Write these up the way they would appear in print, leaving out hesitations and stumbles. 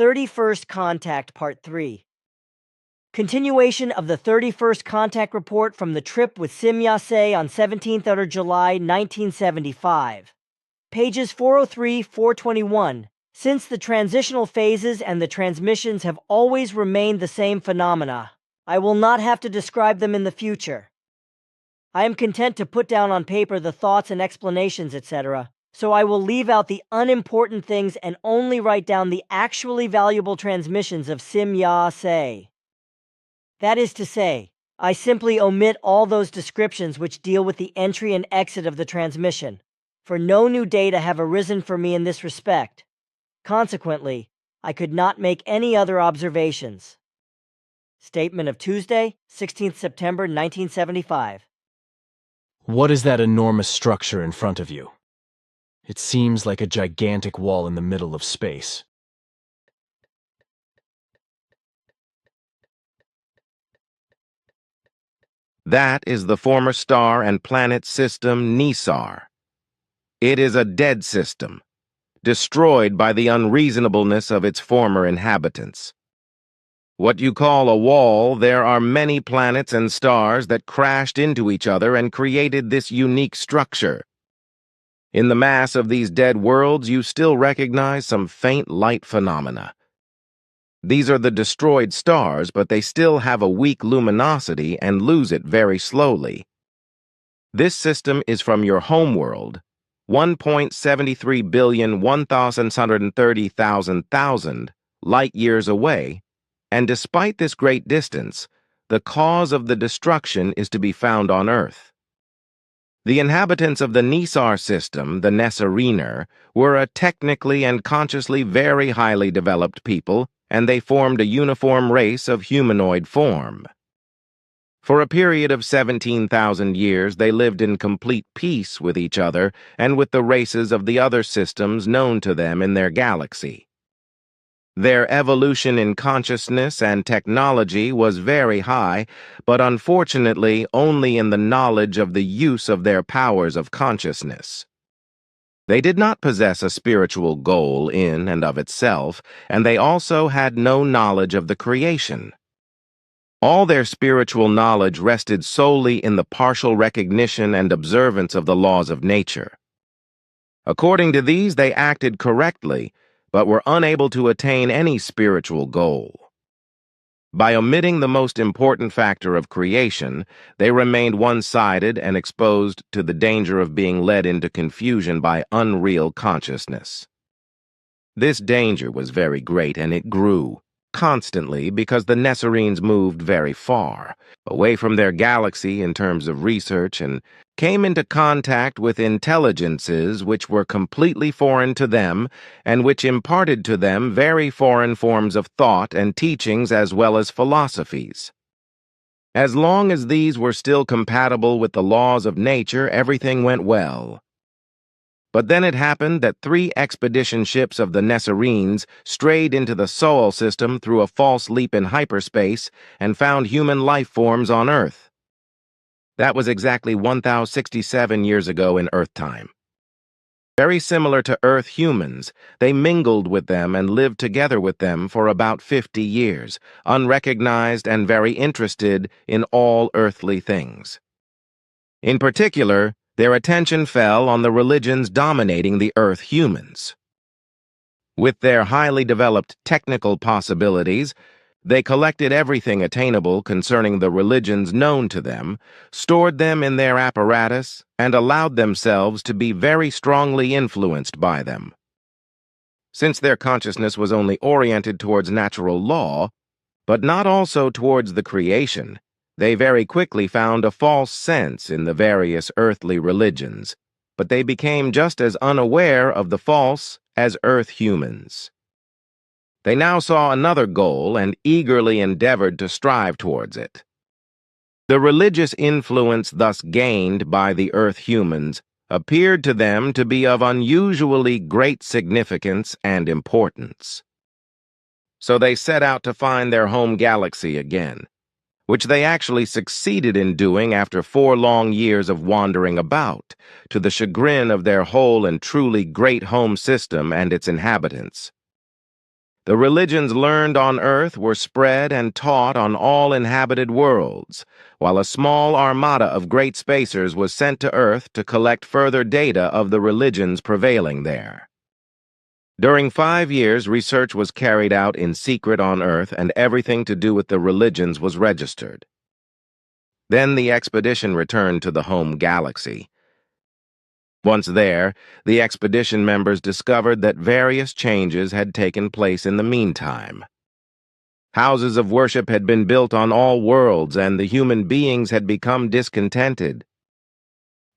31st Contact Part 3. Continuation of the 31st Contact Report from the trip with Sim Yase on 17th of July 1975. Pages 403-421. Since the transitional phases and the transmissions have always remained the same phenomena, I will not have to describe them in the future. I am content to put down on paper the thoughts and explanations, etc., so I will leave out the unimportant things and only write down the actually valuable transmissions of Sim Yase. That is to say, I simply omit all those descriptions which deal with the entry and exit of the transmission, for no new data have arisen for me in this respect. Consequently, I could not make any other observations. Statement of Tuesday, 16th September 1975. What is that enormous structure in front of you? It seems like a gigantic wall in the middle of space. That is the former star and planet system Nisar. It is a dead system, destroyed by the unreasonableness of its former inhabitants. What you call a wall, there are many planets and stars that crashed into each other and created this unique structure. In the mass of these dead worlds, you still recognize some faint light phenomena. These are the destroyed stars, but they still have a weak luminosity and lose it very slowly. This system is from your homeworld, 1.73 billion 1,630,000 light years away, and despite this great distance, the cause of the destruction is to be found on Earth. The inhabitants of the Nisar system, the Nesariner, were a technically and consciously very highly developed people, and they formed a uniform race of humanoid form. For a period of 17,000 years, they lived in complete peace with each other and with the races of the other systems known to them in their galaxy. Their evolution in consciousness and technology was very high, but unfortunately only in the knowledge of the use of their powers of consciousness. They did not possess a spiritual goal in and of itself, and they also had no knowledge of the creation. All their spiritual knowledge rested solely in the partial recognition and observance of the laws of nature. According to these, they acted correctly, but were unable to attain any spiritual goal. By omitting the most important factor of creation, they remained one-sided and exposed to the danger of being led into confusion by unreal consciousness. This danger was very great, and it grew constantly because the Nesarines moved very far, away from their galaxy in terms of research, and came into contact with intelligences which were completely foreign to them and which imparted to them very foreign forms of thought and teachings as well as philosophies. As long as these were still compatible with the laws of nature, everything went well. But then it happened that 3 expedition ships of the Nesarines strayed into the Sol system through a false leap in hyperspace and found human life forms on Earth. That was exactly 1,067 years ago in Earth time. Very similar to Earth humans, they mingled with them and lived together with them for about 50 years, unrecognized and very interested in all earthly things. In particular, their attention fell on the religions dominating the Earth humans. With their highly developed technical possibilities, they collected everything attainable concerning the religions known to them, stored them in their apparatus, and allowed themselves to be very strongly influenced by them. Since their consciousness was only oriented towards natural law, but not also towards the creation, they very quickly found a false sense in the various earthly religions, but they became just as unaware of the false as Earth humans. They now saw another goal and eagerly endeavored to strive towards it. The religious influence thus gained by the Earth humans appeared to them to be of unusually great significance and importance. So they set out to find their home galaxy again, which they actually succeeded in doing after 4 long years of wandering about, to the chagrin of their whole and truly great home system and its inhabitants. The religions learned on Earth were spread and taught on all inhabited worlds, while a small armada of great spacers was sent to Earth to collect further data of the religions prevailing there. During 5 years, research was carried out in secret on Earth, and everything to do with the religions was registered. Then the expedition returned to the home galaxy. Once there, the expedition members discovered that various changes had taken place in the meantime. Houses of worship had been built on all worlds, and the human beings had become discontented.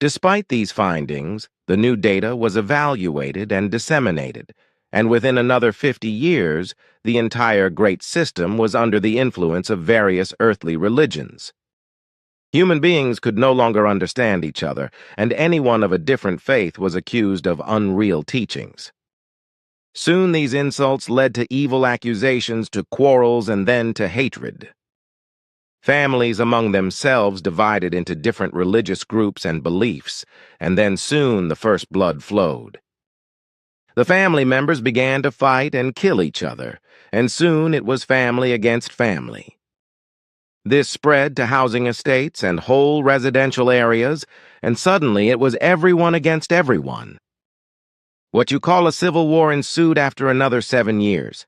Despite these findings, the new data was evaluated and disseminated, and within another 50 years, the entire great system was under the influence of various earthly religions. Human beings could no longer understand each other, and anyone of a different faith was accused of unreal teachings. Soon these insults led to evil accusations, to quarrels, and then to hatred. Families among themselves divided into different religious groups and beliefs, and then soon the first blood flowed. The family members began to fight and kill each other, and soon it was family against family. This spread to housing estates and whole residential areas, and suddenly it was everyone against everyone. What you call a civil war ensued after another 7 years.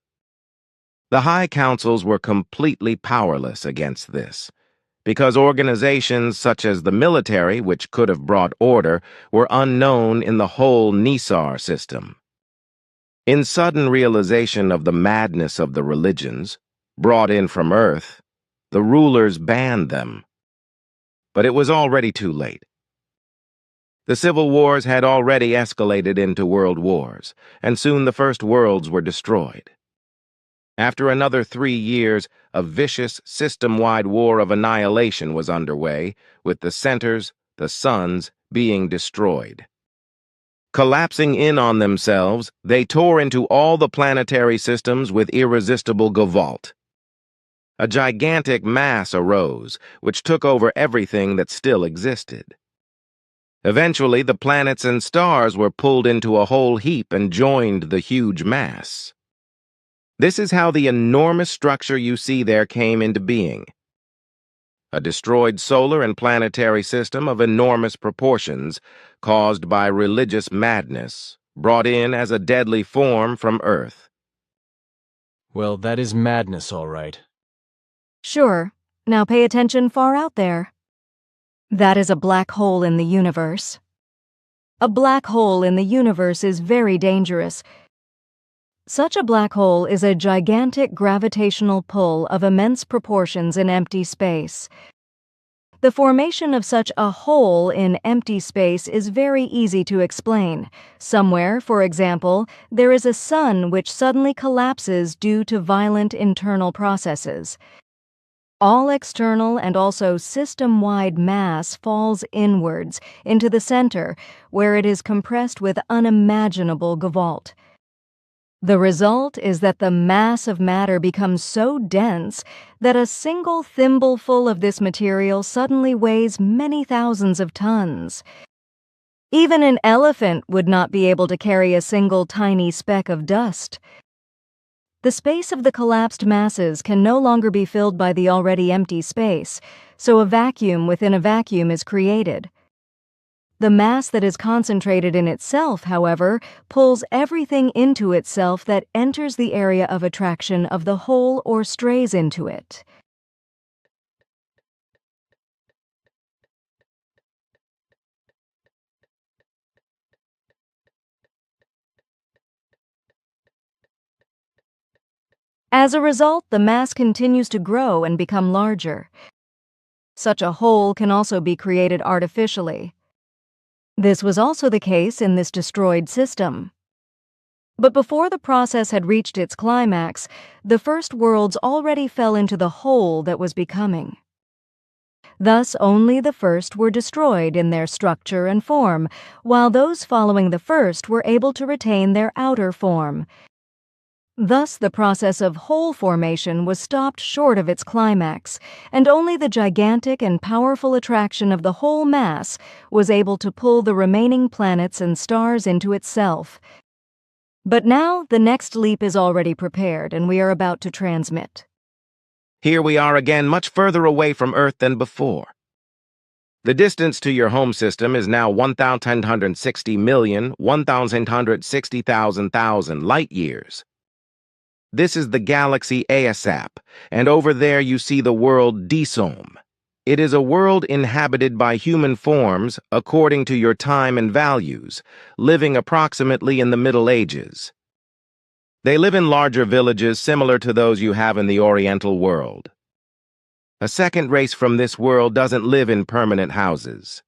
The high councils were completely powerless against this, because organizations such as the military, which could have brought order, were unknown in the whole Nisar system. In sudden realization of the madness of the religions, brought in from Earth, the rulers banned them. But it was already too late. The civil wars had already escalated into world wars, and soon the first worlds were destroyed. After another 3 years, a vicious, system-wide war of annihilation was underway, with the centers, the suns, being destroyed. Collapsing in on themselves, they tore into all the planetary systems with irresistible gavolt. A gigantic mass arose, which took over everything that still existed. Eventually, the planets and stars were pulled into a whole heap and joined the huge mass. This is how the enormous structure you see there came into being. A destroyed solar and planetary system of enormous proportions, caused by religious madness, brought in as a deadly form from Earth. Well, that is madness, all right. Sure. Now pay attention far out there. That is a black hole in the universe. A black hole in the universe is very dangerous. Such a black hole is a gigantic gravitational pull of immense proportions in empty space. The formation of such a hole in empty space is very easy to explain. Somewhere, for example, there is a sun which suddenly collapses due to violent internal processes. All external and also system-wide mass falls inwards into the center, where it is compressed with unimaginable gavolt. The result is that the mass of matter becomes so dense that a single thimbleful of this material suddenly weighs many thousands of tons. Even an elephant would not be able to carry a single tiny speck of dust. The space of the collapsed masses can no longer be filled by the already empty space, so a vacuum within a vacuum is created. The mass that is concentrated in itself, however, pulls everything into itself that enters the area of attraction of the whole or strays into it. As a result, the mass continues to grow and become larger. Such a hole can also be created artificially. This was also the case in this destroyed system. But before the process had reached its climax, the first worlds already fell into the hole that was becoming. Thus, only the first were destroyed in their structure and form, while those following the first were able to retain their outer form. Thus, the process of hole formation was stopped short of its climax, and only the gigantic and powerful attraction of the whole mass was able to pull the remaining planets and stars into itself. But now the next leap is already prepared and we are about to transmit. Here we are again much further away from Earth than before. The distance to your home system is now 1,160,000,160,000 light years. This is the galaxy ASAP, and over there you see the world Disom. It is a world inhabited by human forms according to your time and values, living approximately in the Middle Ages. They live in larger villages similar to those you have in the Oriental world. A second race from this world doesn't live in permanent houses.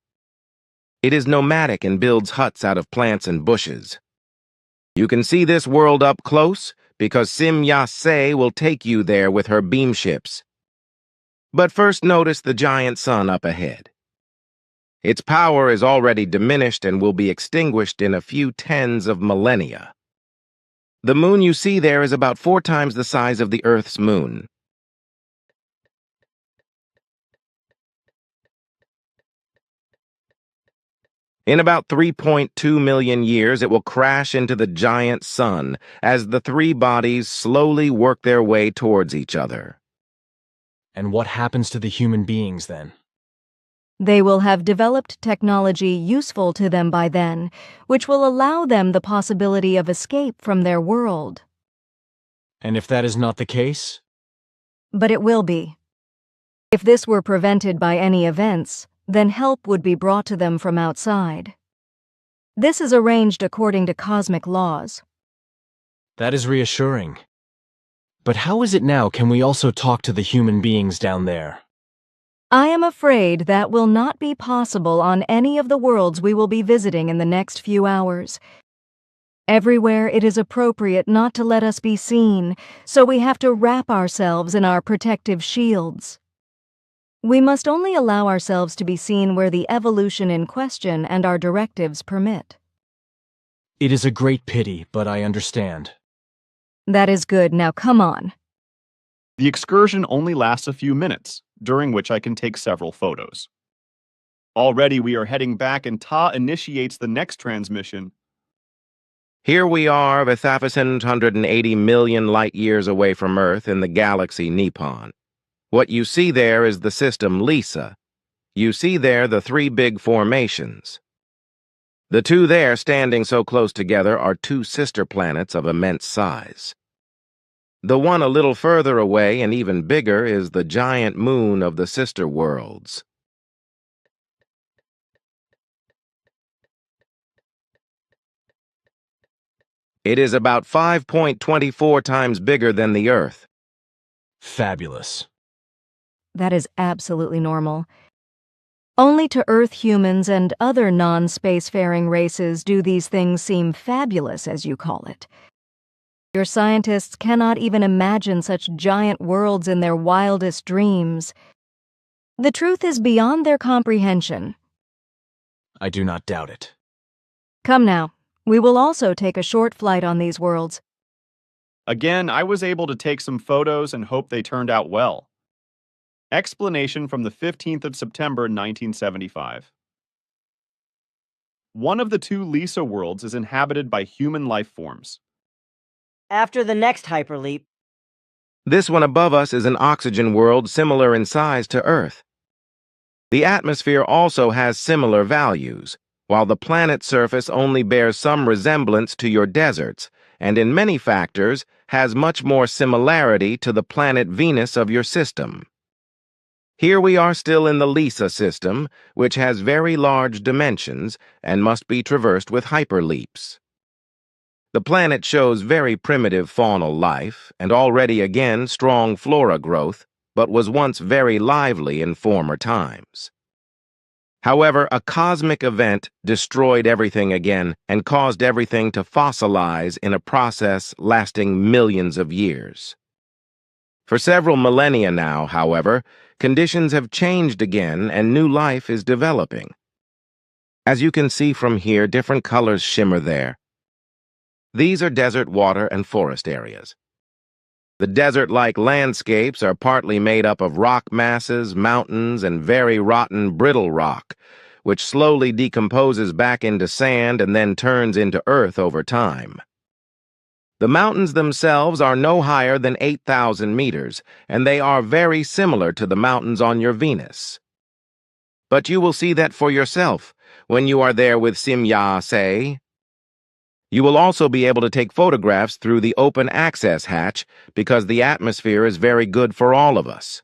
It is nomadic and builds huts out of plants and bushes. You can see this world up close because Sim-Ya-Se will take you there with her beam ships. But first notice the giant sun up ahead. Its power is already diminished and will be extinguished in a few tens of millennia. The moon you see there is about 4 times the size of the Earth's moon. In about 3.2 million years, it will crash into the giant sun as the 3 bodies slowly work their way towards each other. And what happens to the human beings then? They will have developed technology useful to them by then, which will allow them the possibility of escape from their world. And if that is not the case? But it will be. If this were prevented by any events, then help would be brought to them from outside. This is arranged according to cosmic laws. That is reassuring. But how is it now can we also talk to the human beings down there? I am afraid that will not be possible on any of the worlds we will be visiting in the next few hours. Everywhere it is appropriate not to let us be seen, so we have to wrap ourselves in our protective shields. We must only allow ourselves to be seen where the evolution in question and our directives permit. It is a great pity, but I understand. That is good. Now come on. The excursion only lasts a few minutes, during which I can take several photos. Already we are heading back and Ta initiates the next transmission. Here we are, 1,180 million light years away from Earth in the galaxy Nippon. What you see there is the system Lisa. You see there the 3 big formations. The 2 there standing so close together are 2 sister planets of immense size. The one a little further away and even bigger is the giant moon of the sister worlds. It is about 5.24 times bigger than the Earth. Fabulous. That is absolutely normal. Only to Earth humans and other non-spacefaring races do these things seem fabulous, as you call it. Your scientists cannot even imagine such giant worlds in their wildest dreams. The truth is beyond their comprehension. I do not doubt it. Come now, we will also take a short flight on these worlds. Again, I was able to take some photos and hope they turned out well. Explanation from the 15th of September 1975. One of the 2 Lisa worlds is inhabited by human life forms. After the next hyperleap, This one above us is an oxygen world similar in size to Earth. The atmosphere also has similar values, while the planet's surface only bears some resemblance to your deserts, and in many factors has much more similarity to the planet Venus of your system. Here we are still in the Lisa system, which has very large dimensions and must be traversed with hyperleaps. The planet shows very primitive faunal life and already again strong flora growth, but was once very lively in former times. However, a cosmic event destroyed everything again and caused everything to fossilize in a process lasting millions of years. For several millennia now, however, conditions have changed again and new life is developing. As you can see from here, different colors shimmer there. These are desert water and forest areas. The desert-like landscapes are partly made up of rock masses, mountains, and very rotten brittle rock, which slowly decomposes back into sand and then turns into earth over time. The mountains themselves are no higher than 8,000 meters, and they are very similar to the mountains on your Venus. But you will see that for yourself when you are there with Simya-se. You will also be able to take photographs through the open access hatch because the atmosphere is very good for all of us.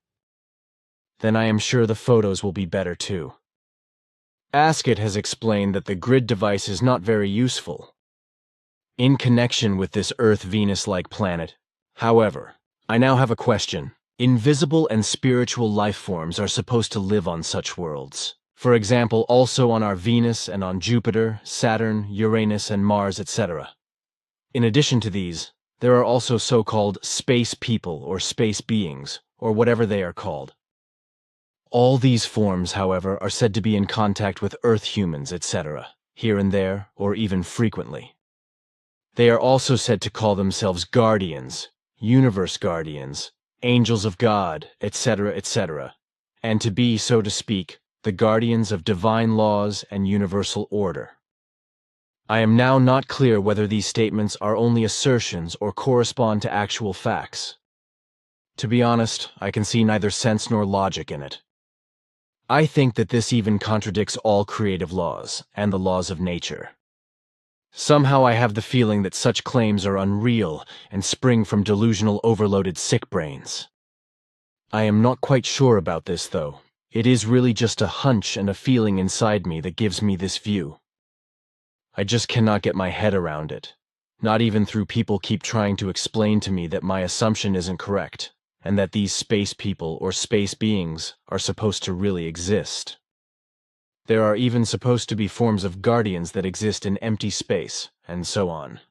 Then I am sure the photos will be better too. Ascot has explained that the grid device is not very useful in connection with this Earth-Venus-like planet. However, I now have a question. Invisible and spiritual life forms are supposed to live on such worlds. For example, also on our Venus and on Jupiter, Saturn, Uranus, and Mars, etc. In addition to these, there are also so-called space people or space beings, or whatever they are called. All these forms, however, are said to be in contact with Earth humans, etc., here and there, or even frequently. They are also said to call themselves guardians, universe guardians, angels of God, etc., etc., and to be, so to speak, the guardians of divine laws and universal order. I am now not clear whether these statements are only assertions or correspond to actual facts. To be honest, I can see neither sense nor logic in it. I think that this even contradicts all creative laws and the laws of nature. Somehow I have the feeling that such claims are unreal and spring from delusional overloaded sick brains. I am not quite sure about this, though. It is really just a hunch and a feeling inside me that gives me this view. I just cannot get my head around it. Not even through people keep trying to explain to me that my assumption isn't correct, and that these space people or space beings are supposed to really exist. There are even supposed to be forms of guardians that exist in empty space, and so on.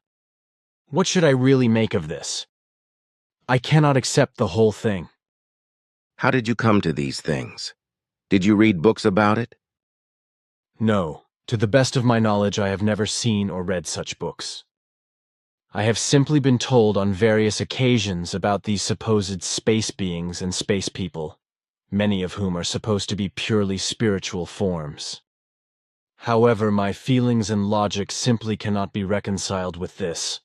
What should I really make of this? I cannot accept the whole thing. How did you come to these things? Did you read books about it? No, to the best of my knowledge, I have never seen or read such books. I have simply been told on various occasions about these supposed space beings and space people, many of whom are supposed to be purely spiritual forms. However, my feelings and logic simply cannot be reconciled with this.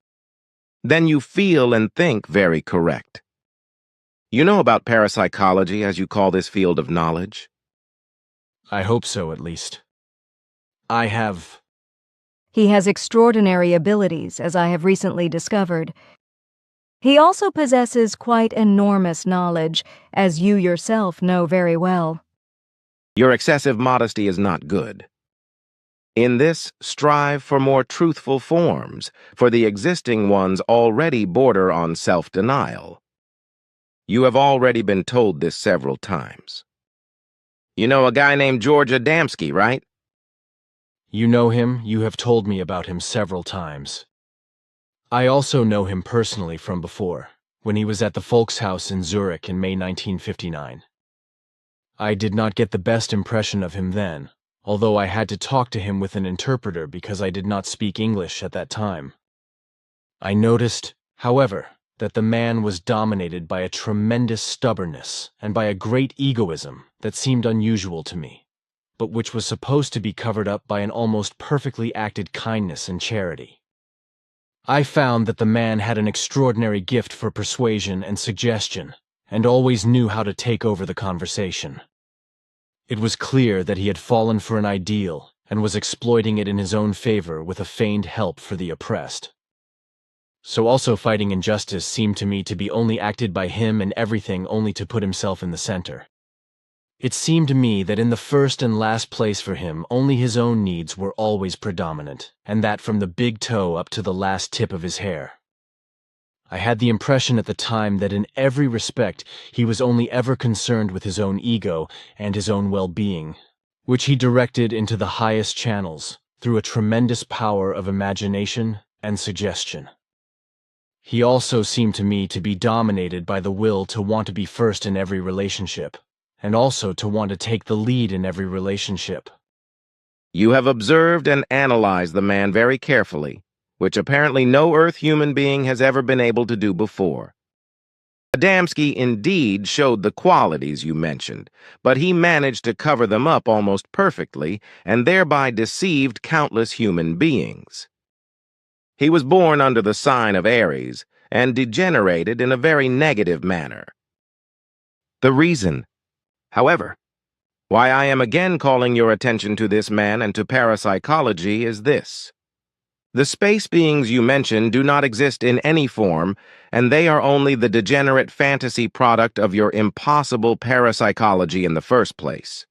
Then you feel and think very correct. You know about parapsychology, as you call this field of knowledge? I hope so, at least. I have... He has extraordinary abilities, as I have recently discovered. He also possesses quite enormous knowledge, as you yourself know very well. Your excessive modesty is not good. In this, strive for more truthful forms, for the existing ones already border on self-denial. You have already been told this several times. You know a guy named George Adamski, right? You know him, you have told me about him several times. I also know him personally from before, when he was at the Volkshaus in Zurich in May 1959. I did not get the best impression of him then, although I had to talk to him with an interpreter because I did not speak English at that time. I noticed, however, that the man was dominated by a tremendous stubbornness and by a great egoism that seemed unusual to me, but which was supposed to be covered up by an almost perfectly acted kindness and charity. I found that the man had an extraordinary gift for persuasion and suggestion, and always knew how to take over the conversation. It was clear that he had fallen for an ideal and was exploiting it in his own favor with a feigned help for the oppressed. So also fighting injustice seemed to me to be only acted by him and everything only to put himself in the center. It seemed to me that in the first and last place for him, only his own needs were always predominant, and that from the big toe up to the last tip of his hair. I had the impression at the time that in every respect he was only ever concerned with his own ego and his own well-being, which he directed into the highest channels through a tremendous power of imagination and suggestion. He also seemed to me to be dominated by the will to want to be first in every relationship, and also to want to take the lead in every relationship. You have observed and analyzed the man very carefully, which apparently no Earth human being has ever been able to do before. Adamski indeed showed the qualities you mentioned, but he managed to cover them up almost perfectly and thereby deceived countless human beings. He was born under the sign of Aries and degenerated in a very negative manner. The reason, however, why I am again calling your attention to this man and to parapsychology is this. The space beings you mention do not exist in any form, and they are only the degenerate fantasy product of your impossible parapsychology in the first place.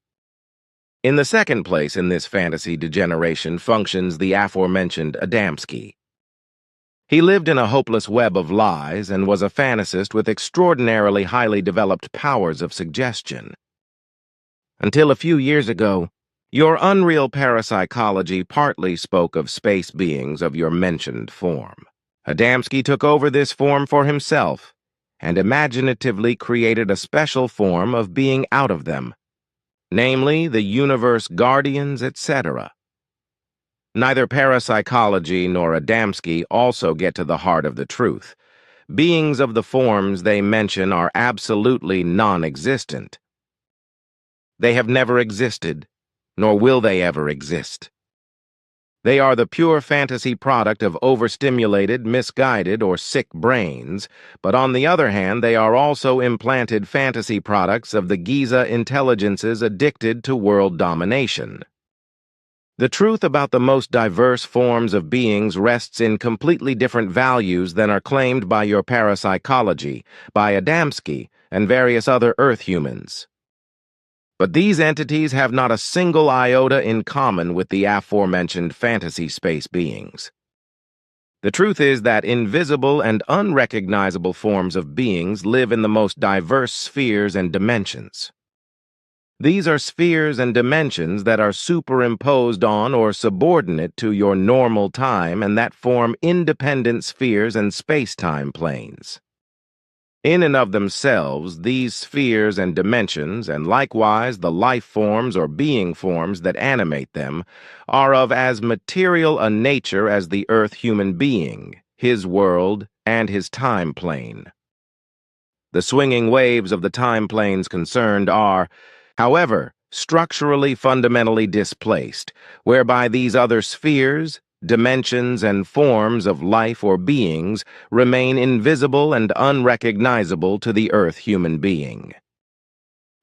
In the second place in this fantasy degeneration functions the aforementioned Adamski. He lived in a hopeless web of lies and was a fantasist with extraordinarily highly developed powers of suggestion. Until a few years ago, your unreal parapsychology partly spoke of space beings of your mentioned form. Adamski took over this form for himself and imaginatively created a special form of being out of them, namely the universe guardians, etc. Neither parapsychology nor Adamski also get to the heart of the truth. Beings of the forms they mention are absolutely non-existent. They have never existed, nor will they ever exist. They are the pure fantasy product of overstimulated, misguided, or sick brains, but on the other hand, they are also implanted fantasy products of the Giza intelligences addicted to world domination. The truth about the most diverse forms of beings rests in completely different values than are claimed by your parapsychology, by Adamski, and various other Earth humans. But these entities have not a single iota in common with the aforementioned fantasy space beings. The truth is that invisible and unrecognizable forms of beings live in the most diverse spheres and dimensions. These are spheres and dimensions that are superimposed on or subordinate to your normal time and that form independent spheres and space-time planes. In and of themselves, these spheres and dimensions, and likewise the life forms or being forms that animate them, are of as material a nature as the Earth human being, his world, and his time plane. The swinging waves of the time planes concerned are, however, structurally fundamentally displaced, whereby these other spheres, dimensions, and forms of life or beings remain invisible and unrecognizable to the Earth human being.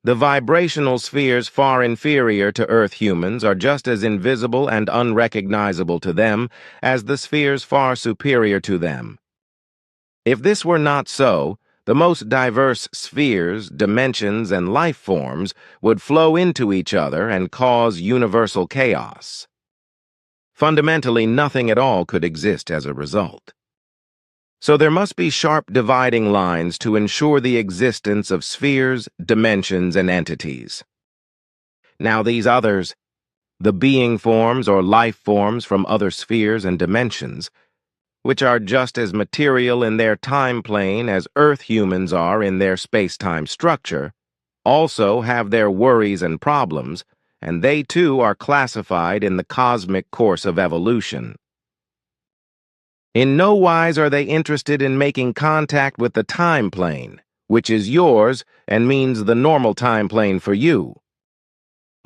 The vibrational spheres far inferior to Earth humans are just as invisible and unrecognizable to them as the spheres far superior to them. If this were not so, the most diverse spheres, dimensions, and life forms would flow into each other and cause universal chaos. Fundamentally, nothing at all could exist as a result. So there must be sharp dividing lines to ensure the existence of spheres, dimensions, and entities. Now these others, the being forms or life forms from other spheres and dimensions, which are just as material in their time plane as Earth humans are in their space-time structure, also have their worries and problems, and they too are classified in the cosmic course of evolution. In no wise are they interested in making contact with the time plane, which is yours and means the normal time plane for you.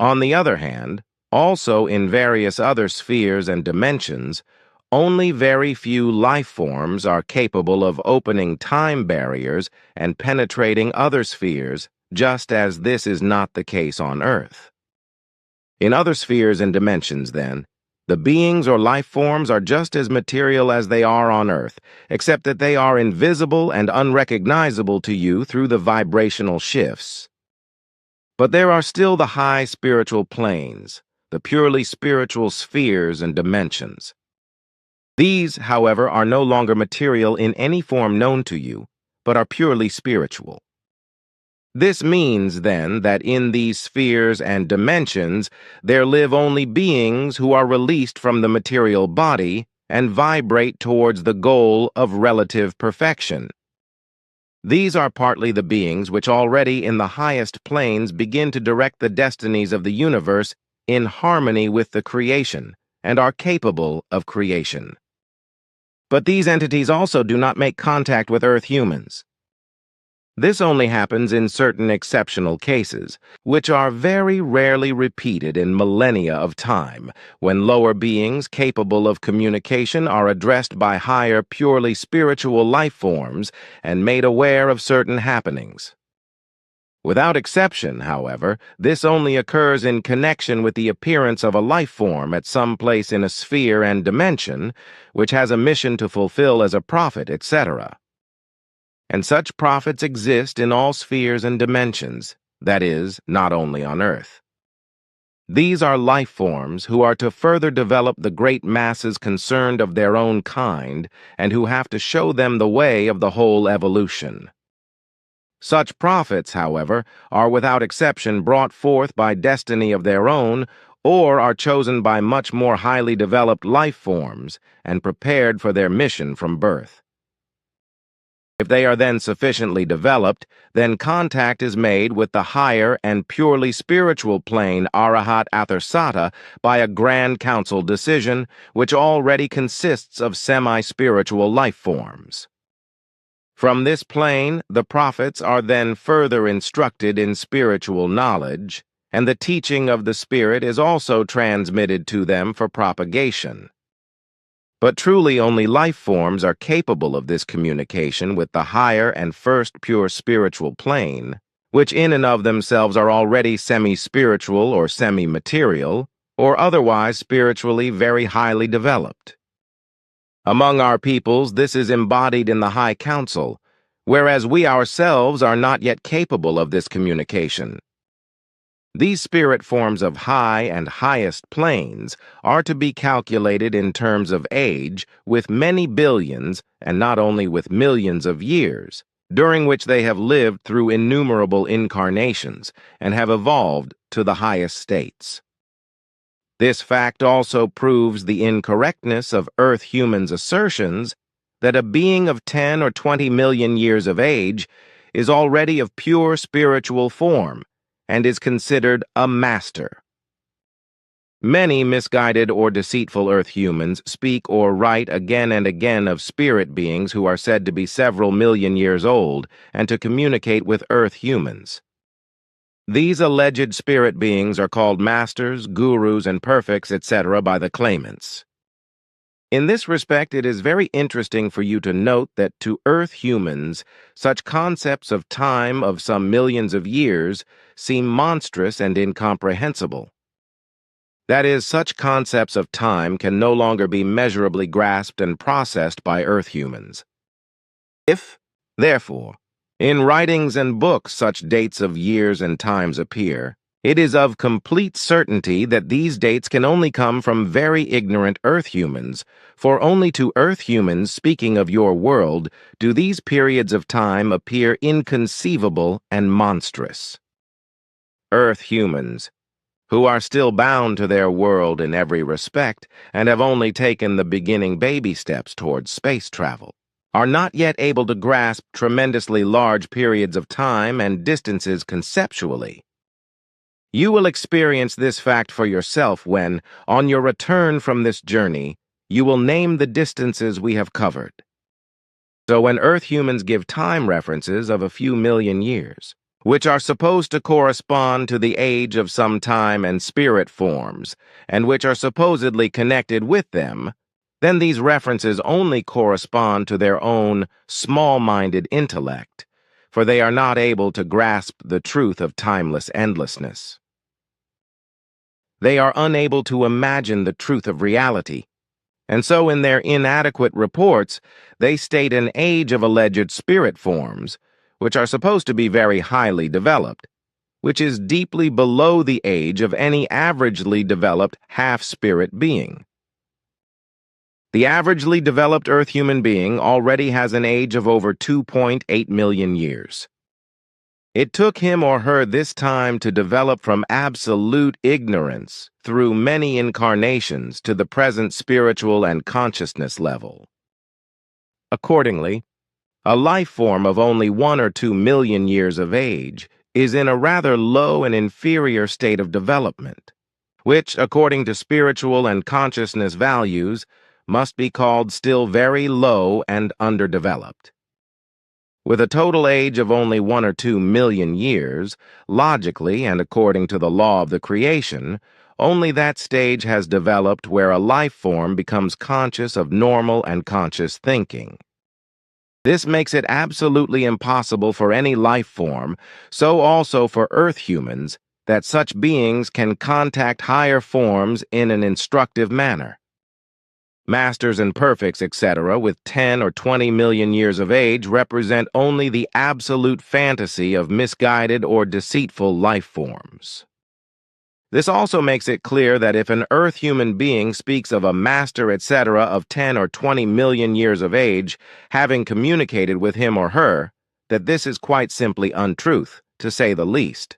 On the other hand, also in various other spheres and dimensions, only very few life forms are capable of opening time barriers and penetrating other spheres, just as this is not the case on Earth. In other spheres and dimensions, then, the beings or life forms are just as material as they are on Earth, except that they are invisible and unrecognizable to you through the vibrational shifts. But there are still the high spiritual planes, the purely spiritual spheres and dimensions. These, however, are no longer material in any form known to you, but are purely spiritual. This means, then, that in these spheres and dimensions there live only beings who are released from the material body and vibrate towards the goal of relative perfection. These are partly the beings which already in the highest planes begin to direct the destinies of the universe in harmony with the creation and are capable of creation. But these entities also do not make contact with Earth humans. This only happens in certain exceptional cases, which are very rarely repeated in millennia of time, when lower beings capable of communication are addressed by higher, purely spiritual life forms and made aware of certain happenings. Without exception, however, this only occurs in connection with the appearance of a life form at some place in a sphere and dimension, which has a mission to fulfill as a prophet, etc. And such prophets exist in all spheres and dimensions, that is, not only on Earth. These are life forms who are to further develop the great masses concerned of their own kind and who have to show them the way of the whole evolution. Such prophets, however, are without exception brought forth by destiny of their own or are chosen by much more highly developed life forms and prepared for their mission from birth. If they are then sufficiently developed, then contact is made with the higher and purely spiritual plane Arahat Atharsata by a Grand Council decision, which already consists of semi-spiritual life forms. From this plane, the prophets are then further instructed in spiritual knowledge, and the teaching of the Spirit is also transmitted to them for propagation. But truly only life forms are capable of this communication with the higher and first pure spiritual plane, which in and of themselves are already semi-spiritual or semi-material, or otherwise spiritually very highly developed. Among our peoples, this is embodied in the High Council, whereas we ourselves are not yet capable of this communication. These spirit forms of high and highest planes are to be calculated in terms of age with many billions, and not only with millions of years, during which they have lived through innumerable incarnations and have evolved to the highest states. This fact also proves the incorrectness of Earth humans' assertions that a being of 10 or 20 million years of age is already of pure spiritual form and is considered a master. Many misguided or deceitful Earth humans speak or write again and again of spirit beings who are said to be several million years old and to communicate with Earth humans. These alleged spirit beings are called masters, gurus, and perfects, etc. by the claimants. In this respect, it is very interesting for you to note that to Earth humans, such concepts of time of some millions of years seem monstrous and incomprehensible. That is, such concepts of time can no longer be measurably grasped and processed by Earth humans. If, therefore, in writings and books such dates of years and times appear, it is of complete certainty that these dates can only come from very ignorant Earth humans, for only to Earth humans speaking of your world do these periods of time appear inconceivable and monstrous. Earth humans, who are still bound to their world in every respect and have only taken the beginning baby steps towards space travel, are not yet able to grasp tremendously large periods of time and distances conceptually. You will experience this fact for yourself when, on your return from this journey, you will name the distances we have covered. So when Earth humans give time references of a few million years, which are supposed to correspond to the age of some time and spirit forms, and which are supposedly connected with them, then these references only correspond to their own small-minded intellect, for they are not able to grasp the truth of timeless endlessness. They are unable to imagine the truth of reality, and so in their inadequate reports, they state an age of alleged spirit forms, which are supposed to be very highly developed, which is deeply below the age of any averagely developed half-spirit being. The averagely developed Earth human being already has an age of over 2.8 million years. It took him or her this time to develop from absolute ignorance through many incarnations to the present spiritual and consciousness level. Accordingly, a life form of only 1 or 2 million years of age is in a rather low and inferior state of development, which, according to spiritual and consciousness values, must be called still very low and underdeveloped. With a total age of only 1 or 2 million years, logically and according to the law of the creation, only that stage has developed where a life form becomes conscious of normal and conscious thinking. This makes it absolutely impossible for any life form, so also for Earth humans, that such beings can contact higher forms in an instructive manner. Masters and perfects, etc., with 10 or 20 million years of age represent only the absolute fantasy of misguided or deceitful life forms. This also makes it clear that if an Earth human being speaks of a master, etc., of 10 or 20 million years of age having communicated with him or her, that this is quite simply untruth, to say the least.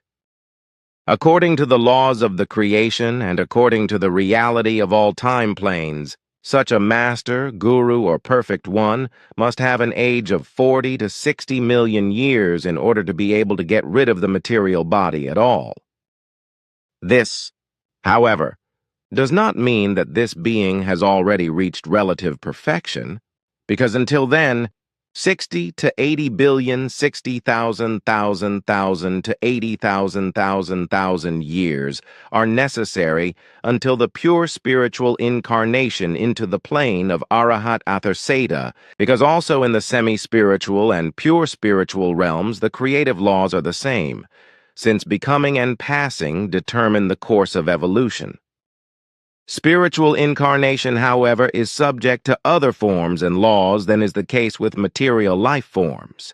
According to the laws of the creation and according to the reality of all time planes, such a master, guru, or perfect one must have an age of 40 to 60 million years in order to be able to get rid of the material body at all. This, however, does not mean that this being has already reached relative perfection, because until then, 60 to 80 billion, 60,000, to 80,000 years are necessary until the pure spiritual incarnation into the plane of Arahat Atherseta, because also in the semi-spiritual and pure spiritual realms the creative laws are the same, since becoming and passing determine the course of evolution. Spiritual incarnation, however, is subject to other forms and laws than is the case with material life forms.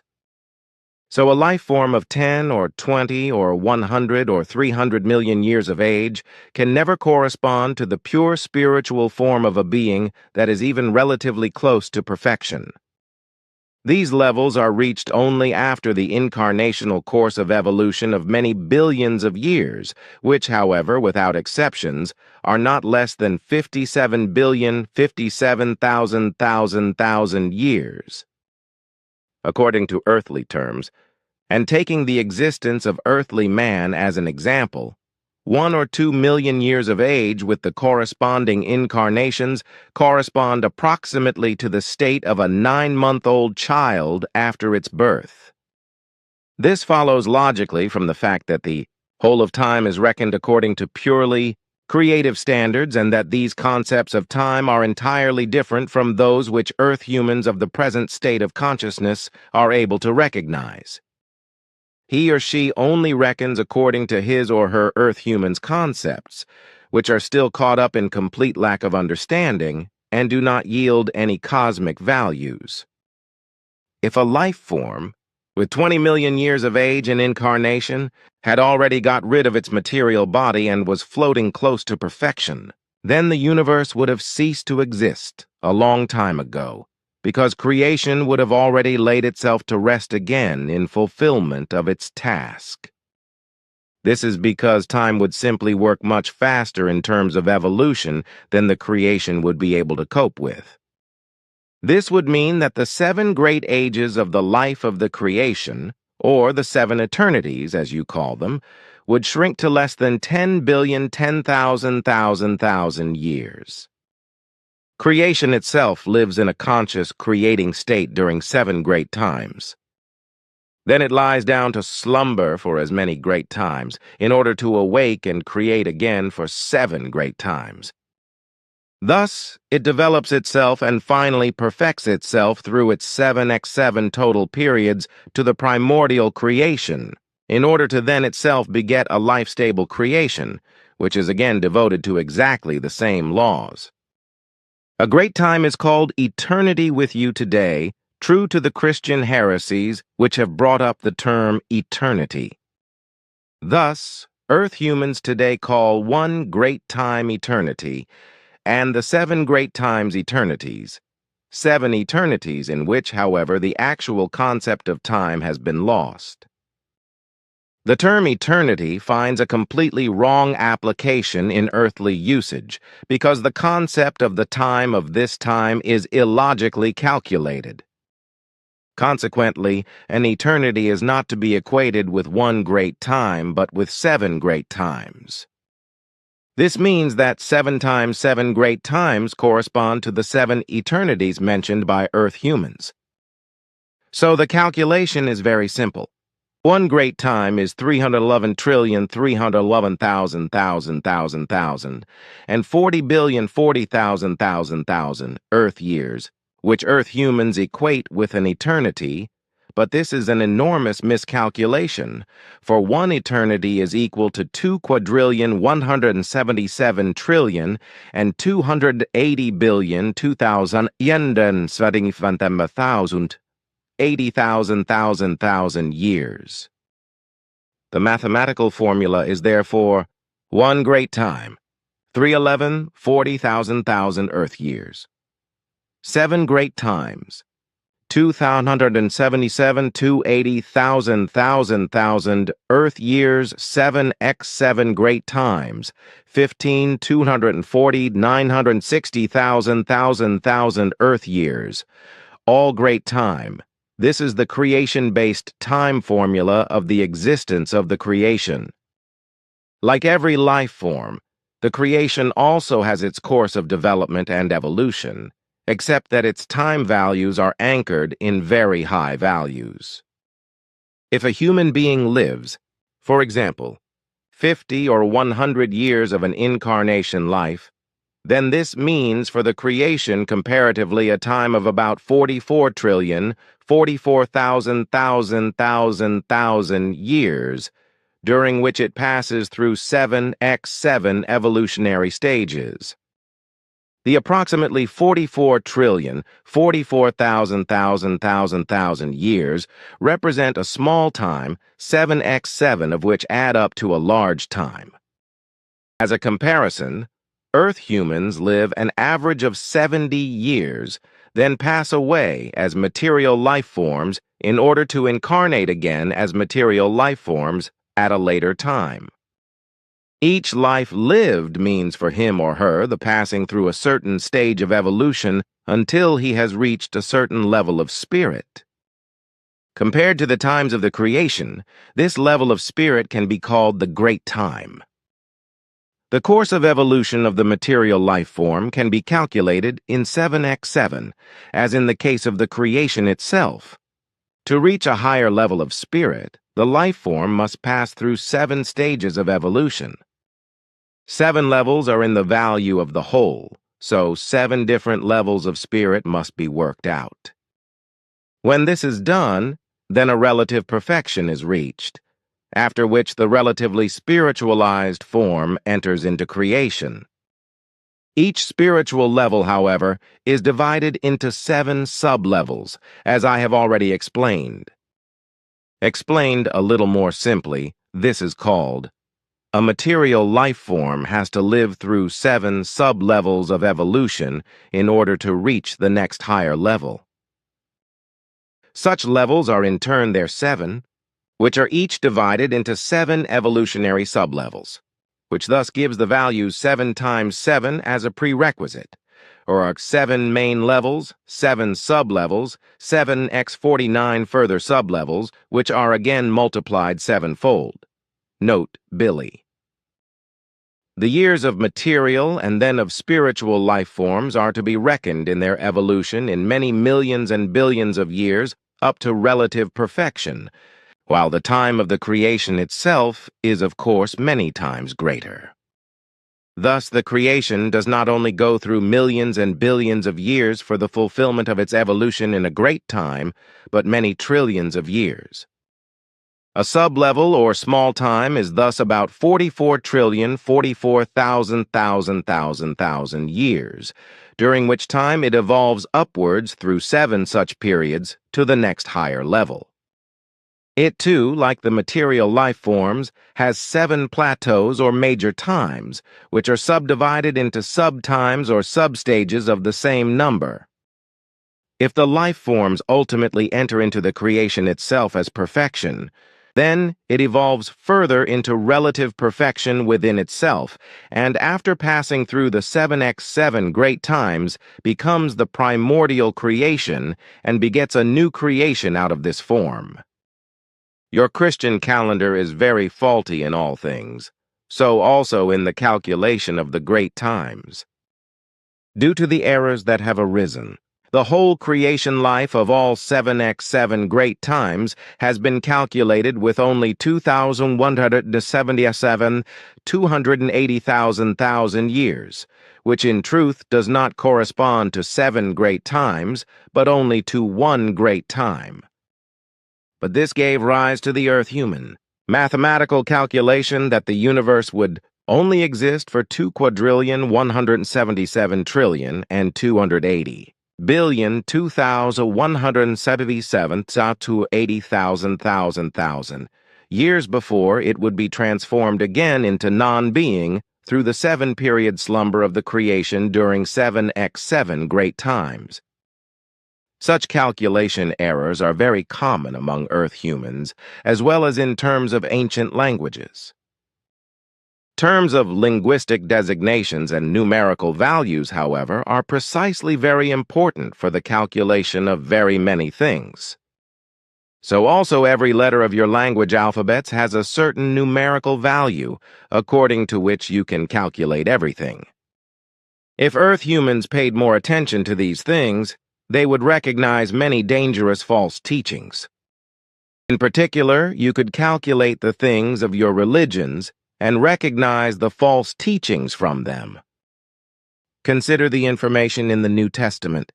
So a life form of 10 or 20 or 100 or 300 million years of age can never correspond to the pure spiritual form of a being that is even relatively close to perfection. These levels are reached only after the incarnational course of evolution of many billions of years, which, however, without exceptions, are not less than 57 billion, 57,000 years. According to earthly terms, and taking the existence of earthly man as an example, 1 or 2 million years of age with the corresponding incarnations correspond approximately to the state of a 9-month-old child after its birth. This follows logically from the fact that the whole of time is reckoned according to purely creative standards and that these concepts of time are entirely different from those which Earth humans of the present state of consciousness are able to recognize. He or she only reckons according to his or her Earth human's concepts, which are still caught up in complete lack of understanding and do not yield any cosmic values. If a life form, with 20 million years of age and incarnation, had already got rid of its material body and was floating close to perfection, then the universe would have ceased to exist a long time ago, because creation would have already laid itself to rest again in fulfillment of its task. This is because time would simply work much faster in terms of evolution than the creation would be able to cope with. This would mean that the 7 great ages of the life of the creation, or the 7 eternities, as you call them, would shrink to less than 10 billion, 10,000 years. Creation itself lives in a conscious, creating state during 7 great times. Then it lies down to slumber for as many great times, in order to awake and create again for 7 great times. Thus, it develops itself and finally perfects itself through its 7x7 total periods to the primordial creation, in order to then itself beget a life-stable creation, which is again devoted to exactly the same laws. A great time is called eternity with you today, true to the Christian heresies which have brought up the term eternity. Thus, Earth humans today call one great time eternity, and the 7 great times eternities, 7 eternities in which, however, the actual concept of time has been lost. The term eternity finds a completely wrong application in earthly usage because the concept of the time of this time is illogically calculated. Consequently, an eternity is not to be equated with one great time, but with 7 great times. This means that 7 times 7 great times correspond to the 7 eternities mentioned by Earth humans. So the calculation is very simple. One great time is 311,311,000,000,000,000 and 40,040,000,000,000 Earth years, which Earth humans equate with an eternity, but this is an enormous miscalculation, for one eternity is equal to 2,177,000,000,000,000 and 280,000,000,000 80,000 years. The mathematical formula is therefore one great time, 311, 40,000 Earth years. 7 great times, 2,177, 280,000 Earth years, 7x7 great times, 15, 240, 960,000 Earth years, all great time. This is the creation-based time formula of the existence of the creation. Like every life form, the creation also has its course of development and evolution, except that its time values are anchored in very high values. If a human being lives, for example, 50 or 100 years of an incarnation life, then this means for the creation comparatively a time of about 44 trillion, 44,000 years, during which it passes through 7x7 evolutionary stages. The approximately 44 trillion, 44,000 years represent a small time, 7x7 of which add up to a large time. As a comparison, Earth humans live an average of 70 years, then pass away as material life forms in order to incarnate again as material life forms at a later time. Each life lived means for him or her the passing through a certain stage of evolution until he has reached a certain level of spirit. Compared to the times of the creation, this level of spirit can be called the Great Time. The course of evolution of the material life form can be calculated in 7x7, as in the case of the creation itself. To reach a higher level of spirit, the life form must pass through 7 stages of evolution. 7 levels are in the value of the whole, so 7 different levels of spirit must be worked out. When this is done, then a relative perfection is reached, after which the relatively spiritualized form enters into creation. Each spiritual level, however, is divided into 7 sub-levels, as I have already explained. Explained a little more simply, this is called: a material life form has to live through 7 sub-levels of evolution in order to reach the next higher level. Such levels are in turn their 7, which are each divided into 7 evolutionary sublevels, which thus gives the value 7 times 7 as a prerequisite, or are 7 main levels, 7 sublevels, 7x49 further sublevels, which are again multiplied 7-fold. Note Billy. The years of material and then of spiritual life forms are to be reckoned in their evolution in many millions and billions of years up to relative perfection, while the time of the creation itself is, of course, many times greater. Thus, the creation does not only go through millions and billions of years for the fulfillment of its evolution in a great time, but many trillions of years. A sublevel or small time is thus about 44 trillion, 44,000 years, during which time it evolves upwards through 7 such periods to the next higher level. It too, like the material life forms, has 7 plateaus or major times, which are subdivided into subtimes or substages of the same number. If the life forms ultimately enter into the creation itself as perfection, then it evolves further into relative perfection within itself, and after passing through the 7x7 great times, becomes the primordial creation and begets a new creation out of this form. Your Christian calendar is very faulty in all things, so also in the calculation of the great times. Due to the errors that have arisen, The whole creation life of all 7x7 great times has been calculated with only 2,177 280,000 years, which in truth does not correspond to 7 great times, but only to 1 great time. But this gave rise to the Earth human mathematical calculation that the universe would only exist for 2,177,000,000,000,000 and 280. 2,177 to 80,000 years before it would be transformed again into non-being through the 7-period slumber of the creation during 7x7 great times. Such calculation errors are very common among Earth humans, as well as in terms of ancient languages. Terms of linguistic designations and numerical values, however, are precisely very important for the calculation of very many things. So also every letter of your language alphabets has a certain numerical value, according to which you can calculate everything. If Earth humans paid more attention to these things, they would recognize many dangerous false teachings. In particular, you could calculate the things of your religions and recognize the false teachings from them. Consider the information in the New Testament,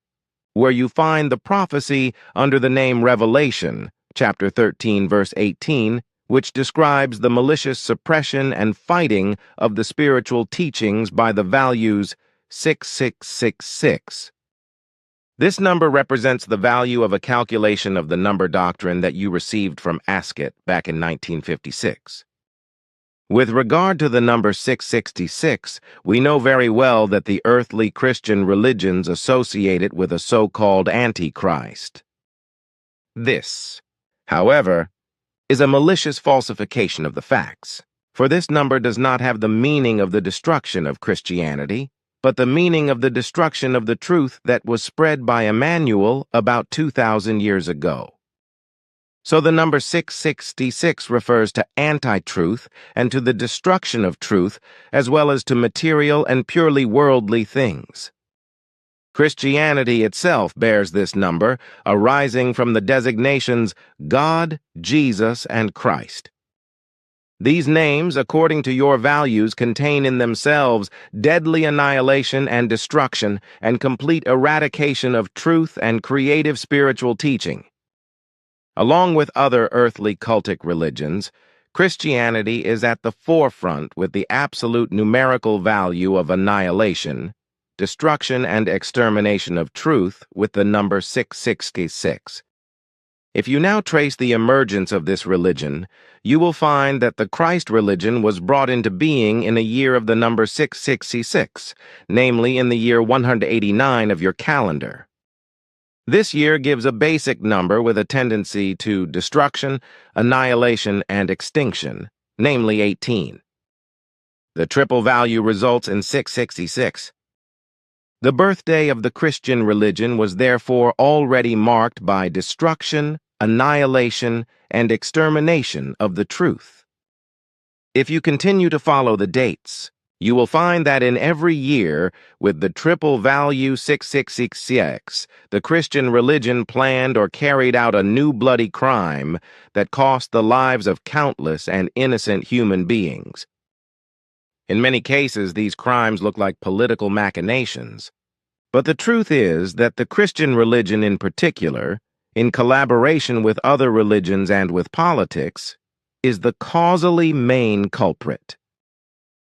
where you find the prophecy under the name Revelation, chapter 13, verse 18, which describes the malicious suppression and fighting of the spiritual teachings by the values 6666. This number represents the value of a calculation of the number doctrine that you received from Ascot back in 1956. With regard to the number 666, we know very well that the earthly Christian religions associate it with a so-called Antichrist. This, however, is a malicious falsification of the facts, for this number does not have the meaning of the destruction of Christianity, but the meaning of the destruction of the truth that was spread by Emmanuel about 2,000 years ago. So the number 666 refers to anti-truth and to the destruction of truth, as well as to material and purely worldly things. Christianity itself bears this number, arising from the designations God, Jesus, and Christ. These names, according to your values, contain in themselves deadly annihilation and destruction and complete eradication of truth and creative spiritual teaching. Along with other earthly cultic religions, Christianity is at the forefront with the absolute numerical value of annihilation, destruction, and extermination of truth with the number 666. If you now trace the emergence of this religion, you will find that the Christ religion was brought into being in a year of the number 666, namely in the year 189 of your calendar. This year gives a basic number with a tendency to destruction, annihilation, and extinction, namely 18. The triple value results in 666. The birthday of the Christian religion was therefore already marked by destruction, annihilation, and extermination of the truth. If you continue to follow the dates, you will find that in every year, with the triple value 666, the Christian religion planned or carried out a new bloody crime that cost the lives of countless and innocent human beings. In many cases, these crimes look like political machinations. But the truth is that the Christian religion in particular, in collaboration with other religions and with politics, is the causally main culprit.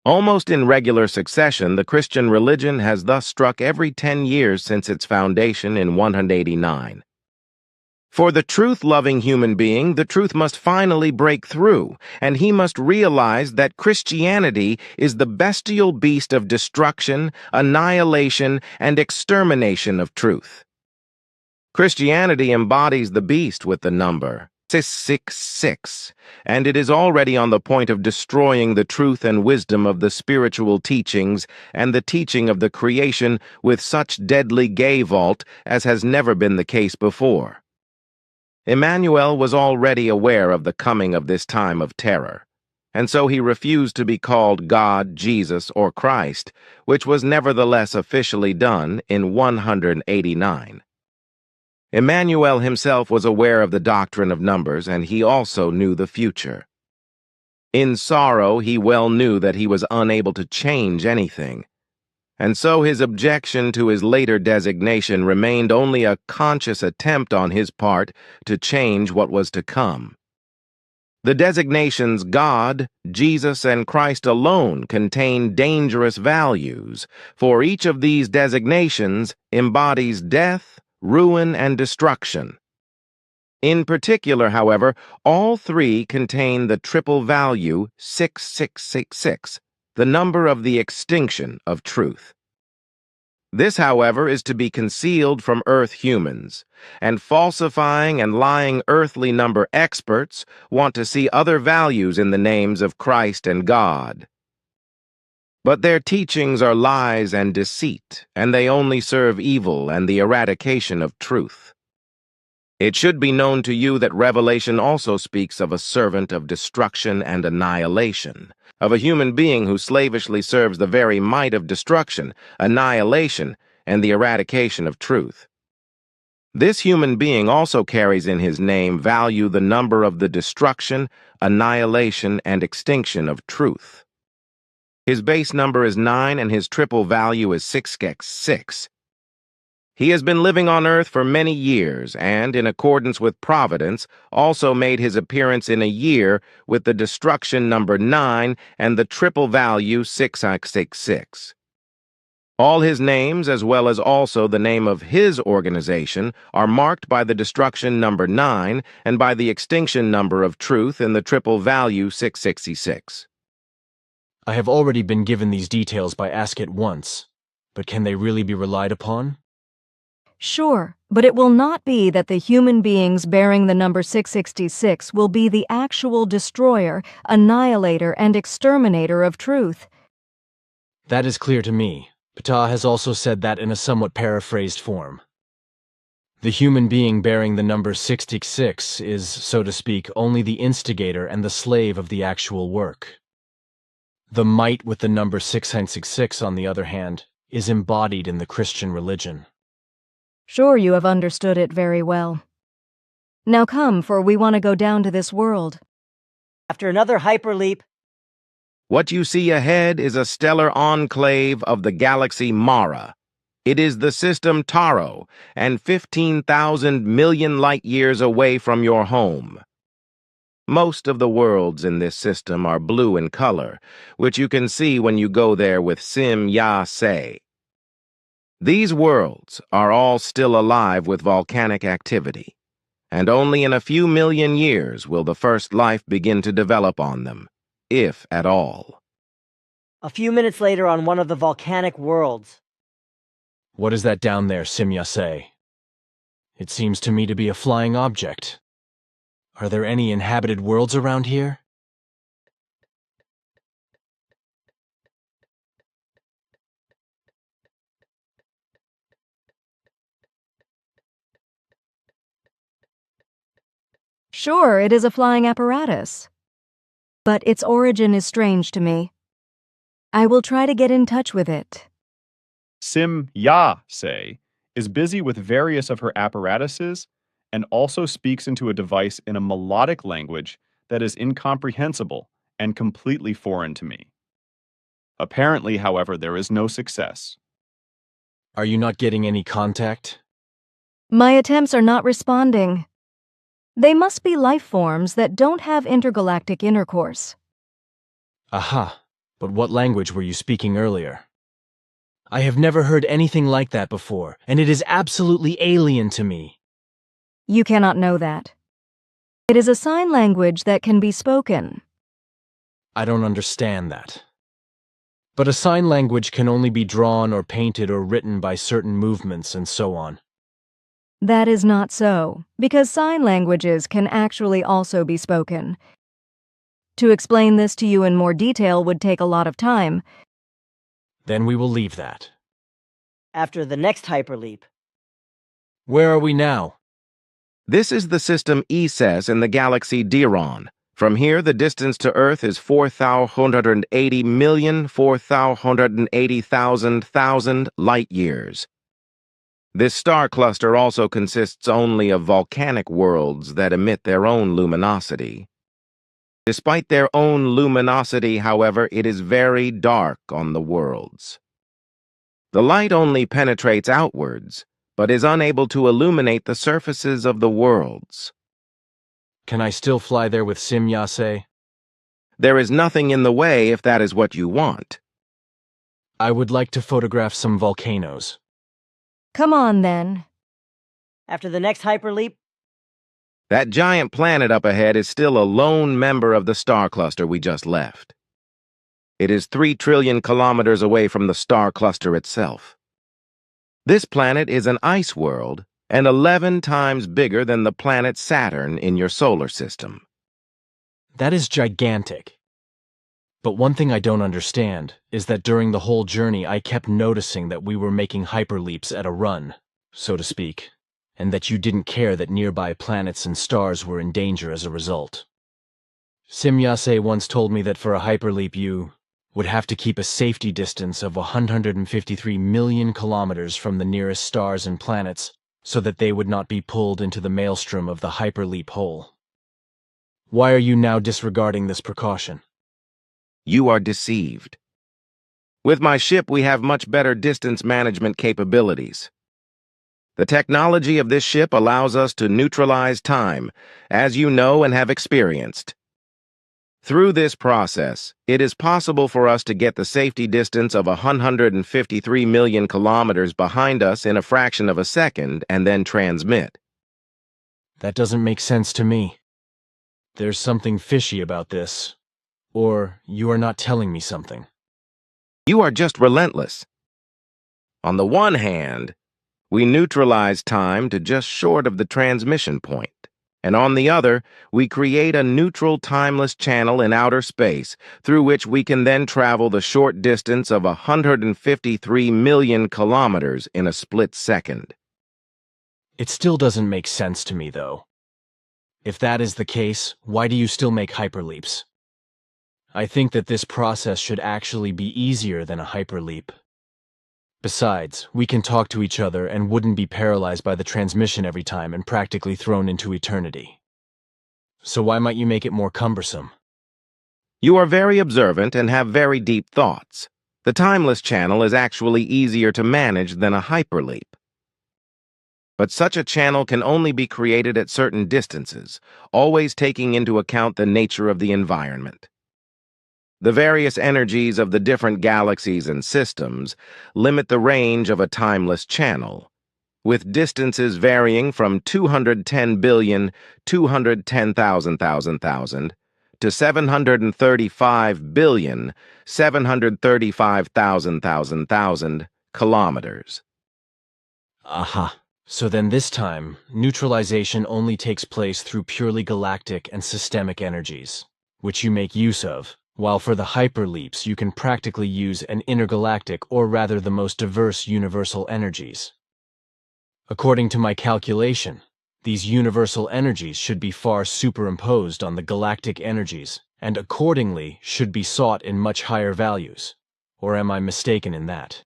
Almost in regular succession, the Christian religion has thus struck every 10 years since its foundation in 189. For the truth-loving human being, the truth must finally break through, and he must realize that Christianity is the bestial beast of destruction, annihilation, and extermination of truth. Christianity embodies the beast with the number 666, and it is already on the point of destroying the truth and wisdom of the spiritual teachings and the teaching of the creation with such deadly gayvault as has never been the case before. Emmanuel was already aware of the coming of this time of terror, and so he refused to be called God, Jesus, or Christ, which was nevertheless officially done in 189. Emmanuel himself was aware of the doctrine of numbers, and he also knew the future. In sorrow, he well knew that he was unable to change anything, and so his objection to his later designation remained only a conscious attempt on his part to change what was to come. The designations God, Jesus, and Christ alone contain dangerous values, for each of these designations embodies death, ruin, and destruction. In particular, however, all three contain the triple value 6666, the number of the extinction of truth. This, however, is to be concealed from Earth humans, and falsifying and lying earthly number experts want to see other values in the names of Christ and God. But their teachings are lies and deceit, and they only serve evil and the eradication of truth. It should be known to you that Revelation also speaks of a servant of destruction and annihilation, of a human being who slavishly serves the very might of destruction, annihilation, and the eradication of truth. This human being also carries in his name value the number of the destruction, annihilation, and extinction of truth. His base number is 9 and his triple value is 666. He has been living on earth for many years and, in accordance with Providence, also made his appearance in a year with the destruction number 9 and the triple value 666. All his names, as well as also the name of his organization, are marked by the destruction number 9 and by the extinction number of truth in the triple value 666. I have already been given these details by Ask It once, but can they really be relied upon? Sure, but it will not be that the human beings bearing the number 666 will be the actual destroyer, annihilator, and exterminator of truth. That is clear to me. Ptah has also said that in a somewhat paraphrased form. The human being bearing the number 666 is, so to speak, only the instigator and the slave of the actual work. The might with the number 666, on the other hand, is embodied in the Christian religion. Sure, you have understood it very well. Now come, for we want to go down to this world. After another hyperleap, What you see ahead is a stellar enclave of the galaxy Mara. It is the system Taro, and 15,000 million light-years away from your home. Most of the worlds in this system are blue in color, which you can see when you go there with Sim Ya Se. These worlds are all still alive with volcanic activity, and only in a few million years will the first life begin to develop on them, if at all. a few minutes later on one of the volcanic worlds. What is that down there, Simyase? It seems to me to be a flying object. Are there any inhabited worlds around here? Sure, it is a flying apparatus. But its origin is strange to me. I will try to get in touch with it. Sim Ya Se is busy with various of her apparatuses and also speaks into a device in a melodic language that is incomprehensible and completely foreign to me. Apparently, however, there is no success. Are you not getting any contact? My attempts are not responding. They must be life forms that don't have intergalactic intercourse. Aha, but what language were you speaking earlier? I have never heard anything like that before, and it is absolutely alien to me. You cannot know that. It is a sign language that can be spoken. I don't understand that. But a sign language can only be drawn or painted or written by certain movements and so on. That is not so, because sign languages can actually also be spoken. To explain this to you in more detail would take a lot of time. Then we will leave that. After the next hyperleap. Where are we now? This is the system Ises in the galaxy Diron. From here, the distance to Earth is 4,180,480,000 light-years. This star cluster also consists only of volcanic worlds that emit their own luminosity. Despite their own luminosity, however, it is very dark on the worlds. The light only penetrates outwards, but is unable to illuminate the surfaces of the worlds. Can I still fly there with Sim Yase? There is nothing in the way if that is what you want. I would like to photograph some volcanoes. Come on, then. After the next hyperleap, That giant planet up ahead is still a lone member of the star cluster we just left. It is 3 trillion kilometers away from the star cluster itself. This planet is an ice world and 11 times bigger than the planet Saturn in your solar system. That is gigantic. But one thing I don't understand is that during the whole journey I kept noticing that we were making hyperleaps at a run, so to speak, and that you didn't care that nearby planets and stars were in danger as a result. Sim Yase once told me that for a hyperleap you would have to keep a safety distance of 153 million kilometers from the nearest stars and planets so that they would not be pulled into the maelstrom of the hyperleap hole. Why are you now disregarding this precaution? You are deceived. With my ship, we have much better distance management capabilities. The technology of this ship allows us to neutralize time, as you know and have experienced. Through this process, it is possible for us to get the safety distance of 153 million kilometers behind us in a fraction of a second and then transmit. That doesn't make sense to me. There's something fishy about this. Or you are not telling me something. You are just relentless. On the one hand, we neutralize time to just short of the transmission point, and on the other, we create a neutral timeless channel in outer space through which we can then travel the short distance of 153 million kilometers in a split second. It still doesn't make sense to me, though. If that is the case, why do you still make hyperleaps? I think that this process should actually be easier than a hyperleap. Besides, we can talk to each other and wouldn't be paralyzed by the transmission every time and practically thrown into eternity. So why might you make it more cumbersome? You are very observant and have very deep thoughts. The timeless channel is actually easier to manage than a hyperleap. But such a channel can only be created at certain distances, always taking into account the nature of the environment. The various energies of the different galaxies and systems limit the range of a timeless channel, with distances varying from 210 billion, 210,000 to 735 billion, 735,000 kilometers. Aha. So then this time, neutralization only takes place through purely galactic and systemic energies, which you make use of. While for the hyperleaps, you can practically use an intergalactic or rather the most diverse universal energies. According to my calculation, these universal energies should be far superimposed on the galactic energies and accordingly should be sought in much higher values. Or am I mistaken in that?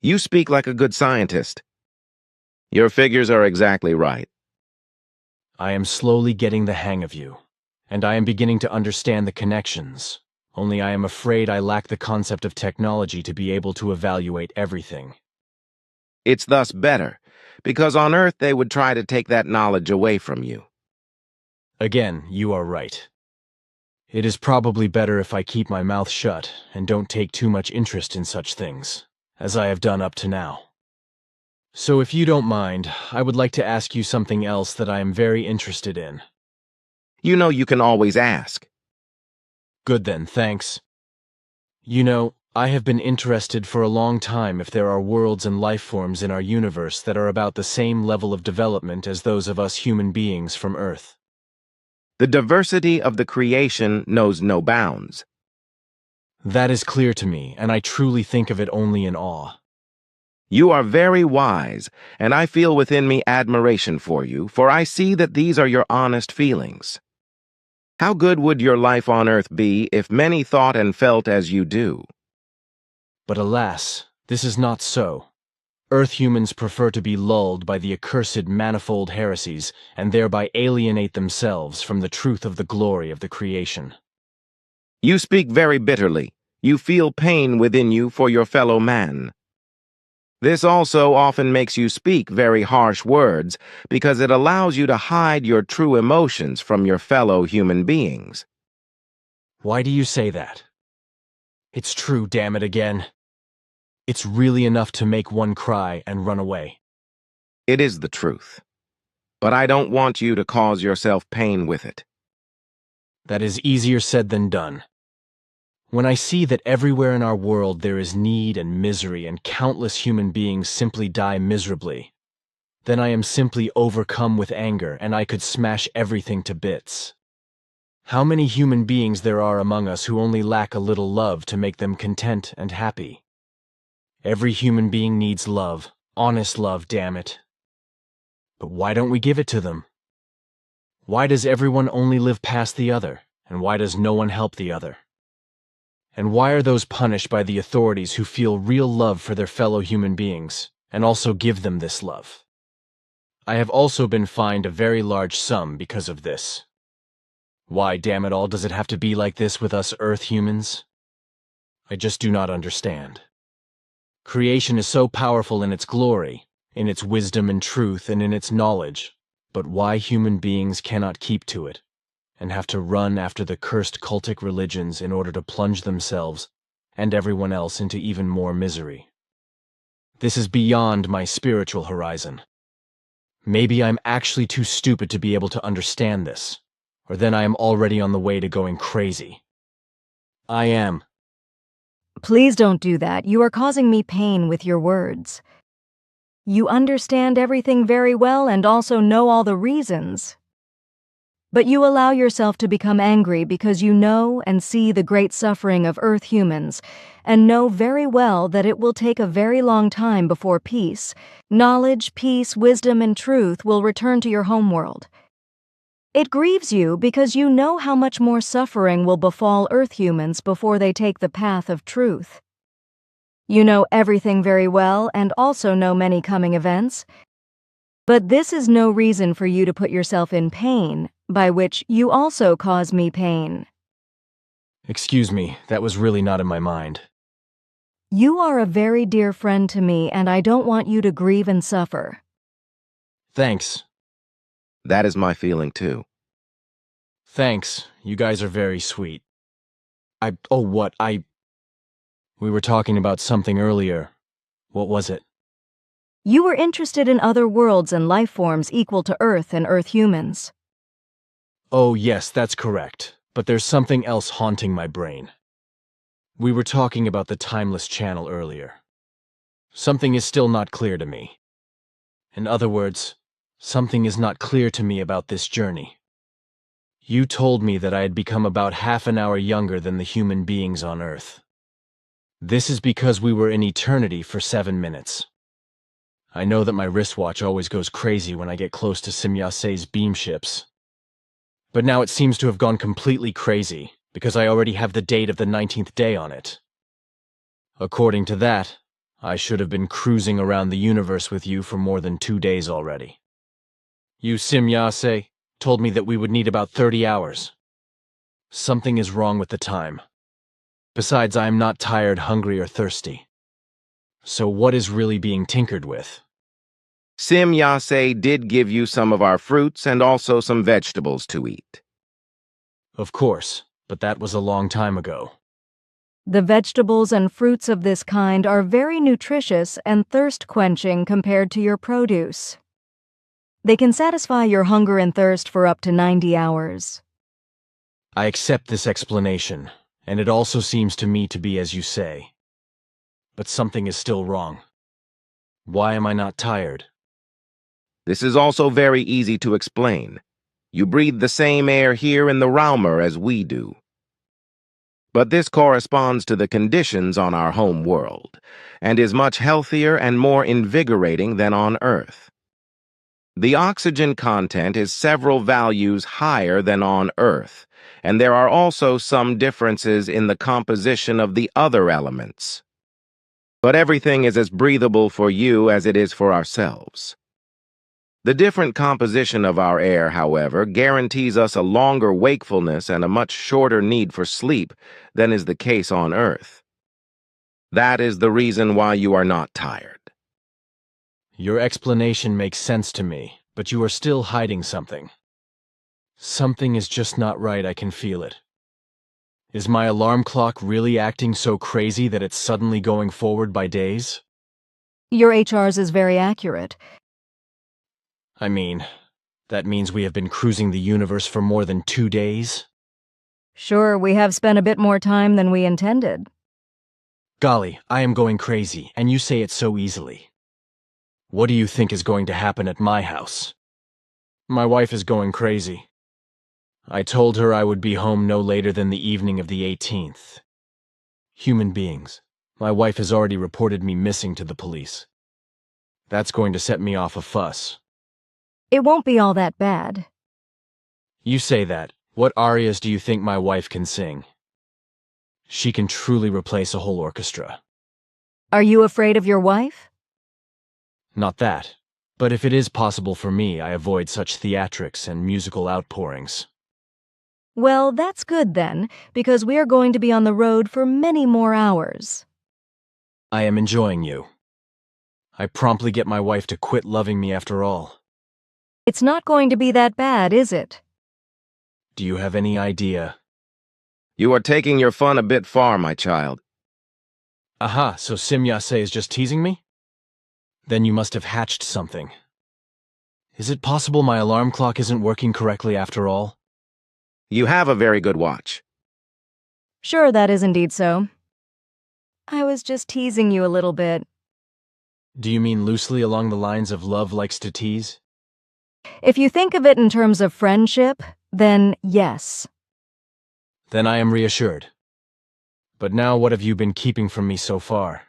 You speak like a good scientist. Your figures are exactly right. I am slowly getting the hang of you. And I am beginning to understand the connections, only I am afraid I lack the concept of technology to be able to evaluate everything. It's thus better, because on Earth they would try to take that knowledge away from you. Again, you are right. It is probably better if I keep my mouth shut and don't take too much interest in such things, as I have done up to now. So if you don't mind, I would like to ask you something else that I am very interested in. You know you can always ask. Good then, thanks. You know, I have been interested for a long time if there are worlds and life forms in our universe that are about the same level of development as those of us human beings from Earth. The diversity of the creation knows no bounds. That is clear to me, and I truly think of it only in awe. You are very wise, and I feel within me admiration for you, for I see that these are your honest feelings. How good would your life on Earth be if many thought and felt as you do? But alas, this is not so. Earth humans prefer to be lulled by the accursed manifold heresies and thereby alienate themselves from the truth of the glory of the creation. You speak very bitterly. You feel pain within you for your fellow man. This also often makes you speak very harsh words because it allows you to hide your true emotions from your fellow human beings. Why do you say that? It's true, damn it again. It's really enough to make one cry and run away. It is the truth. But I don't want you to cause yourself pain with it. That is easier said than done. When I see that everywhere in our world there is need and misery and countless human beings simply die miserably, then I am simply overcome with anger and I could smash everything to bits. How many human beings there are among us who only lack a little love to make them content and happy? Every human being needs love, honest love, damn it. But why don't we give it to them? Why does everyone only live past the other, and why does no one help the other? And why are those punished by the authorities who feel real love for their fellow human beings, and also give them this love? I have also been fined a very large sum because of this. Why, damn it all, does it have to be like this with us Earth humans? I just do not understand. Creation is so powerful in its glory, in its wisdom and truth, and in its knowledge, but why human beings cannot keep to it, and have to run after the cursed cultic religions in order to plunge themselves and everyone else into even more misery. This is beyond my spiritual horizon. Maybe I'm actually too stupid to be able to understand this, or then I am already on the way to going crazy. I am. Please don't do that. You are causing me pain with your words. You understand everything very well and also know all the reasons. But you allow yourself to become angry because you know and see the great suffering of Earth humans, and know very well that it will take a very long time before peace, knowledge, peace, wisdom, and truth will return to your homeworld. It grieves you because you know how much more suffering will befall Earth humans before they take the path of truth. You know everything very well and also know many coming events. But this is no reason for you to put yourself in pain, by which you also cause me pain. Excuse me, that was really not in my mind. You are a very dear friend to me, and I don't want you to grieve and suffer. Thanks. That is my feeling too. Thanks, you guys are very sweet. We were talking about something earlier. What was it? You were interested in other worlds and life forms equal to Earth and Earth humans. Oh yes, that's correct, but there's something else haunting my brain. We were talking about the Timeless Channel earlier. Something is still not clear to me. In other words, something is not clear to me about this journey. You told me that I had become about half an hour younger than the human beings on Earth. This is because we were in eternity for 7 minutes. I know that my wristwatch always goes crazy when I get close to Simyase's beam ships. But now it seems to have gone completely crazy, because I already have the date of the 19th day on it. According to that, I should have been cruising around the universe with you for more than 2 days already. You, Simyase, told me that we would need about 30 hours. Something is wrong with the time. Besides, I am not tired, hungry, or thirsty. So what is really being tinkered with? Simyase did give you some of our fruits and also some vegetables to eat. Of course, but that was a long time ago. The vegetables and fruits of this kind are very nutritious and thirst-quenching compared to your produce. They can satisfy your hunger and thirst for up to 90 hours. I accept this explanation, and it also seems to me to be as you say. But something is still wrong. Why am I not tired? This is also very easy to explain. You breathe the same air here in the Raumer as we do. But this corresponds to the conditions on our home world, and is much healthier and more invigorating than on Earth. The oxygen content is several values higher than on Earth, and there are also some differences in the composition of the other elements. but everything is as breathable for you as it is for ourselves. The different composition of our air, however, guarantees us a longer wakefulness and a much shorter need for sleep than is the case on Earth. That is the reason why you are not tired. Your explanation makes sense to me, but you are still hiding something. Something is just not right, I can feel it. Is my alarm clock really acting so crazy that it's suddenly going forward by days? Your HR's is very accurate. I mean, that means we have been cruising the universe for more than 2 days? Sure, we have spent a bit more time than we intended. Golly, I am going crazy, and you say it so easily. What do you think is going to happen at my house? My wife is going crazy. I told her I would be home no later than the evening of the 18th. Human beings. My wife has already reported me missing to the police. That's going to set me off a fuss. It won't be all that bad. You say that. What arias do you think my wife can sing? She can truly replace a whole orchestra. Are you afraid of your wife? Not that. But if it is possible for me, I avoid such theatrics and musical outpourings. Well, that's good then, because we are going to be on the road for many more hours. I am enjoying you. I promptly get my wife to quit loving me after all. It's not going to be that bad, is it? Do you have any idea? You are taking your fun a bit far, my child. Aha, so Simyase is just teasing me? Then you must have hatched something. Is it possible my alarm clock isn't working correctly after all? You have a very good watch. Sure, that is indeed so. I was just teasing you a little bit. Do you mean loosely along the lines of love likes to tease? If you think of it in terms of friendship, then yes. Then I am reassured. But now what have you been keeping from me so far?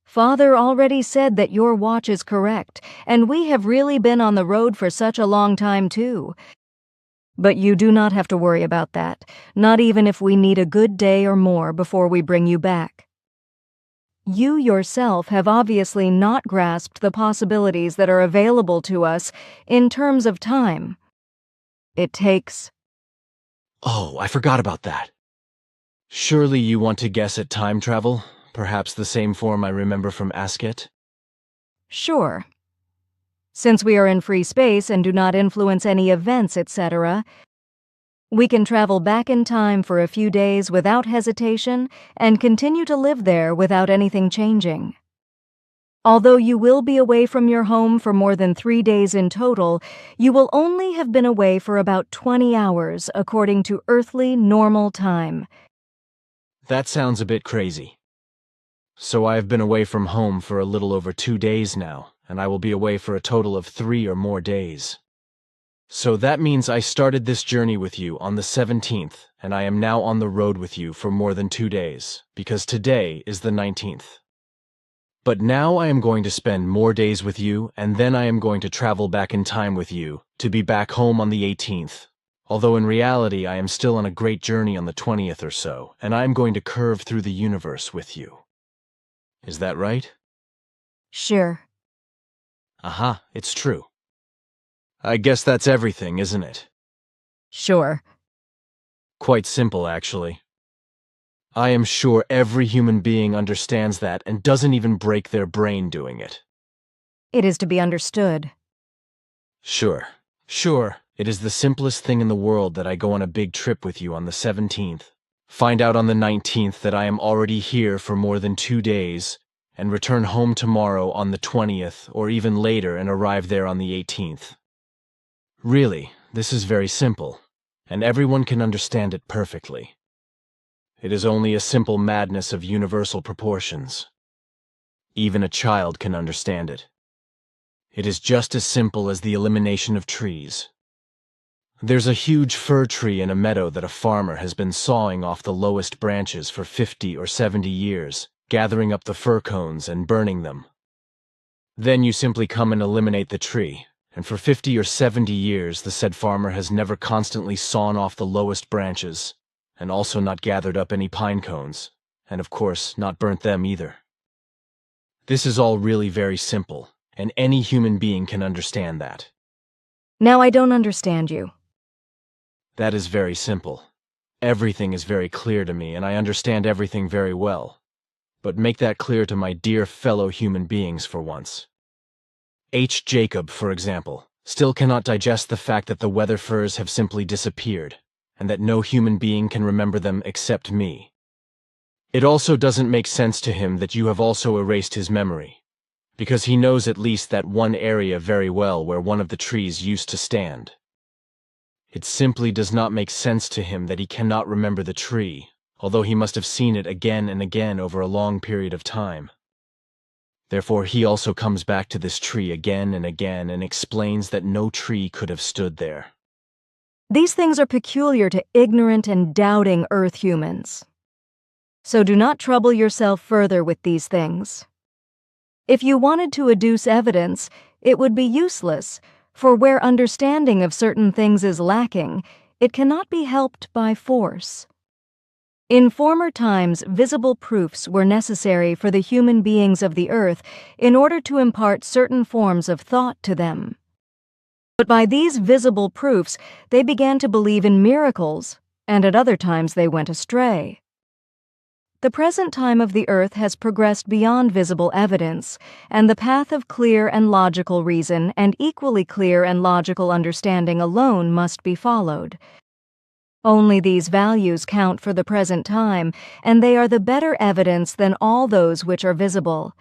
Father already said that your watch is correct, and we have really been on the road for such a long time too. But you do not have to worry about that, not even if we need a good day or more before we bring you back. You yourself have obviously not grasped the possibilities that are available to us in terms of time. It takes... Oh, I forgot about that. Surely you want to guess at time travel? Perhaps the same form I remember from Asket? Sure. Since we are in free space and do not influence any events, etc., we can travel back in time for a few days without hesitation and continue to live there without anything changing. Although you will be away from your home for more than 3 days in total, you will only have been away for about 20 hours according to earthly normal time. That sounds a bit crazy. So I have been away from home for a little over 2 days now, and I will be away for a total of 3 or more days. So that means I started this journey with you on the 17th, and I am now on the road with you for more than 2 days, because today is the 19th. But now I am going to spend more days with you, and then I am going to travel back in time with you, to be back home on the 18th. Although in reality I am still on a great journey on the 20th or so, and I am going to curve through the universe with you. Is that right? Sure. Aha, it's true. I guess that's everything, isn't it? Sure. Quite simple, actually. I am sure every human being understands that and doesn't even break their brain doing it. It is to be understood. Sure. It is the simplest thing in the world that I go on a big trip with you on the 17th, find out on the 19th that I am already here for more than 2 days, and return home tomorrow on the 20th or even later and arrive there on the 18th. Really, this is very simple, and everyone can understand it perfectly. It is only a simple madness of universal proportions. Even a child can understand it. It is just as simple as the elimination of trees. There's a huge fir tree in a meadow that a farmer has been sawing off the lowest branches for 50 or 70 years, gathering up the fir cones and burning them. Then you simply come and eliminate the tree, and for 50 or 70 years the said farmer has never constantly sawn off the lowest branches, and also not gathered up any pine cones, and of course not burnt them either. This is all really very simple, and any human being can understand that. Now I don't understand you. That is very simple. Everything is very clear to me, and I understand everything very well. But make that clear to my dear fellow human beings for once. H. Jacob, for example, still cannot digest the fact that the weather furs have simply disappeared, and that no human being can remember them except me. It also doesn't make sense to him that you have also erased his memory, because he knows at least that one area very well where one of the trees used to stand. It simply does not make sense to him that he cannot remember the tree, although he must have seen it again and again over a long period of time. Therefore, he also comes back to this tree again and again and explains that no tree could have stood there. These things are peculiar to ignorant and doubting Earth humans. So do not trouble yourself further with these things. If you wanted to adduce evidence, it would be useless, for where understanding of certain things is lacking, it cannot be helped by force. In former times, visible proofs were necessary for the human beings of the earth in order to impart certain forms of thought to them. But by these visible proofs, they began to believe in miracles, and at other times they went astray. The present time of the earth has progressed beyond visible evidence, and the path of clear and logical reason and equally clear and logical understanding alone must be followed. Only these values count for the present time, and they are the better evidence than all those which are visible,